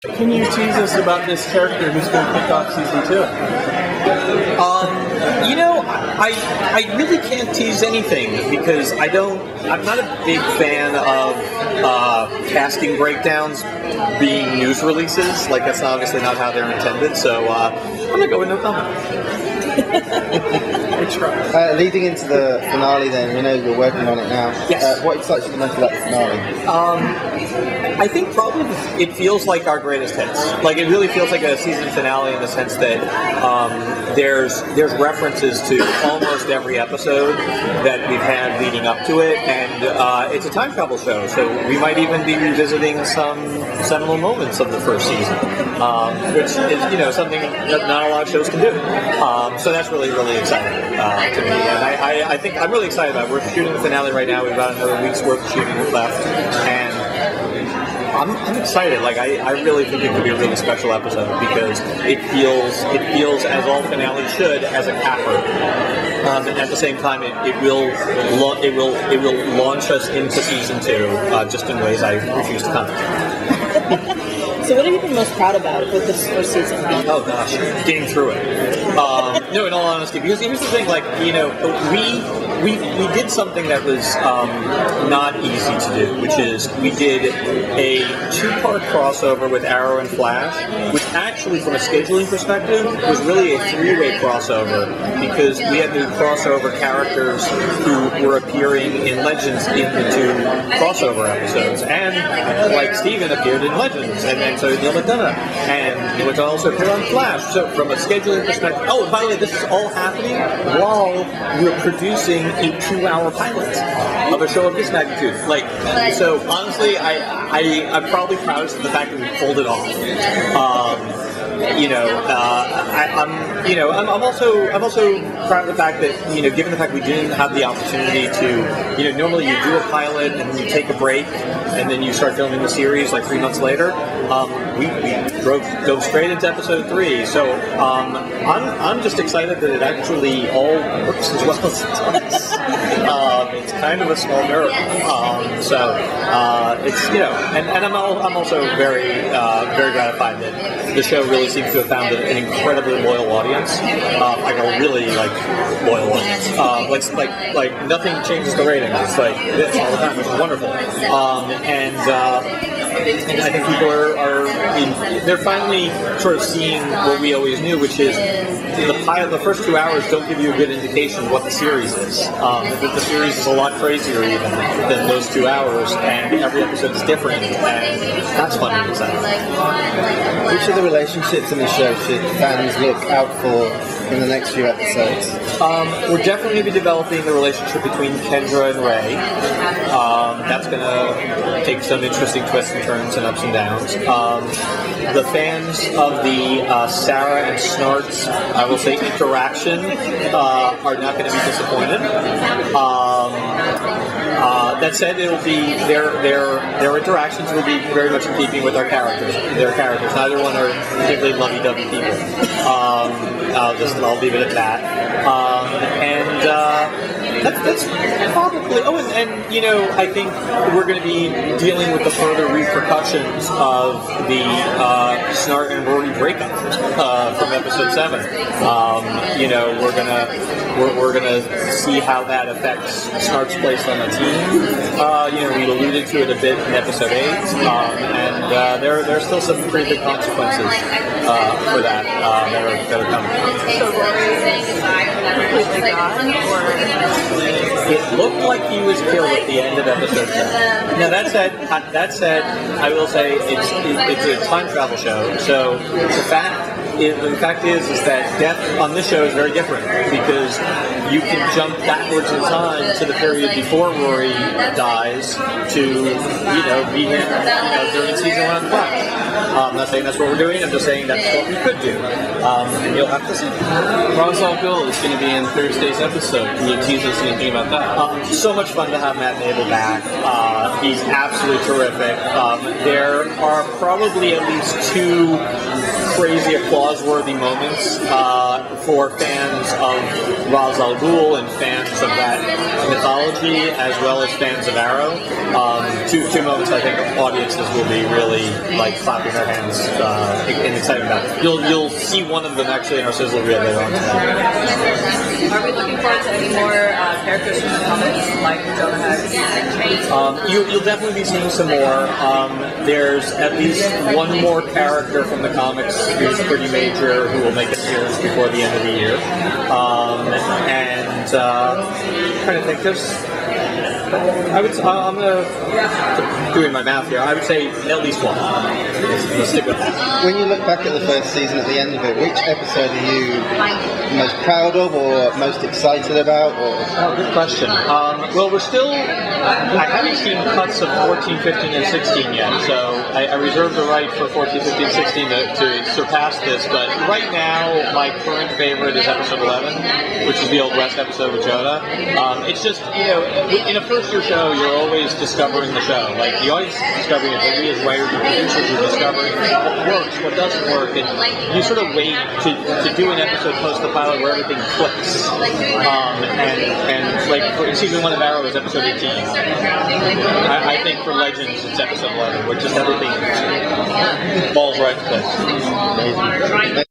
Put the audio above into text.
Can you tease us about this character who's going to kick off season 2? I really can't tease anything because I'm not a big fan of casting breakdowns being news releases. Like, that's obviously not how they're intended, so I'm going to go with no comment. Leading into the finale then, we know you're working on it now. Yes. What excites you the most about the finale? I think probably it feels like our greatest hits. Like, it really feels like a season finale in the sense that there's references to almost every episode that we've had leading up to it, and it's a time travel show, so we might even be revisiting some seminal moments of the first season, which is something that not a lot of shows can do. So that's really, really exciting to me, and I think I'm really excited about it. We're shooting the finale right now. We've got another week's worth of shooting left, and I'm excited. Like, I really think it could be a really special episode because it feels as all finales should, as a capper. And at the same time, it will launch us into season 2 just in ways I refuse to contemplate. So what have you been most proud about with this first season? Oh gosh, getting through it. No, in all honesty, because here's the thing, like, we did something that was not easy to do, which is we did a 2-part crossover with Arrow and Flash, which actually, from a scheduling perspective, was really a 3-way crossover because we had to crossover characters who were appearing in Legends in the 2 crossover episodes, and like Steven appeared in Legends, and so Neil McDonough, and which also appeared on Flash. So from a scheduling perspective, oh, and by the way, this is all happening while we're producing a 2-hour pilot of a show of this magnitude. Like, so honestly, I'm probably proudest of the fact that we pulled it off. I'm also proud of the fact that, given the fact we didn't have the opportunity to, normally you do a pilot and then you take a break and then you start filming the series like 3 months later. We drove straight into episode 3, so I'm just excited that it actually all works as well as it does. It's kind of a small miracle. It's and I'm also very very gratified that the show really seems to have found an incredibly loyal audience, like a really loyal audience. Like nothing changes the ratings. It's like this all the time, which is wonderful. And I think people they're finally sort of seeing what we always knew, which is the first 2 hours don't give you a good indication of what the series is. The series is a lot crazier even than those 2 hours, and every episode is different, and that's fun and exciting. Which of the relationships in the show should fans look out for in the next few episodes? We're definitely going to be developing the relationship between Kendra and Ray. That's going to take some interesting twists and turns and ups and downs. The fans of the Sarah and Snart's, I will say, interaction are not going to be disappointed. That said, it'll be their interactions will be very much in keeping with their characters. Neither one are particularly lovey-dovey people. I'll leave it at that. That's probably. Oh, and I think we're going to be dealing with the further repercussions of the Snart and Rory breakup from episode 7. We're gonna see how that affects Snart's place on the team. We alluded to it a bit in episode 8, and there are still some pretty big consequences for that that are coming. So Rory completely gone, or? It looked like he was killed at the end of episode 7. Now that said, I will say it's a time travel show. So the fact is that death on this show is very different because you can jump backwards in time to the period before Rory dies to be him during season 1 of Flash. I'm not saying that's what we're doing. I'm just saying that's what we could do. And you'll have to see. Ra's al Ghul is going to be in Thursday's episode. Can you tease us anything about that? So much fun to have Matt Mabel back. He's absolutely terrific. There are probably at least 2 crazy applause-worthy moments for fans of Ra's al Ghul and fans of that mythology, as well as fans of Arrow. Two moments I think audiences will be really like clapping their hands and excited about. You'll see one of them actually in our sizzle reel later on tonight. Are we looking forward to any more characters from the comics, like Jonah Hex? You'll definitely be seeing some more. There's at least one more character from the comics who's pretty major who will make an appearance before the end of the year. I'm trying to think. I'm doing my math here. I would say at least one. Let's stick with that. When you look back at the first season, at the end of it, which episode are you most proud of or most excited about? Oh, good question. Well, I haven't seen cuts of 14, 15, and 16 yet, so I reserve the right for 14, 15, 16 to surpass this, but right now, my current favorite is episode 11, which is the Old West episode with Jonah. It's just, in a first-year show, you're always discovering the show. Like, the audience is discovering it, but we as writers and producers are discovering what works, what doesn't work, and you sort of wait to do an episode post the pilot where everything clicks. And like, for season 1 of Arrow is episode 18. I think for Legends, it's episode 11, where just everything falls right into place. Amazing.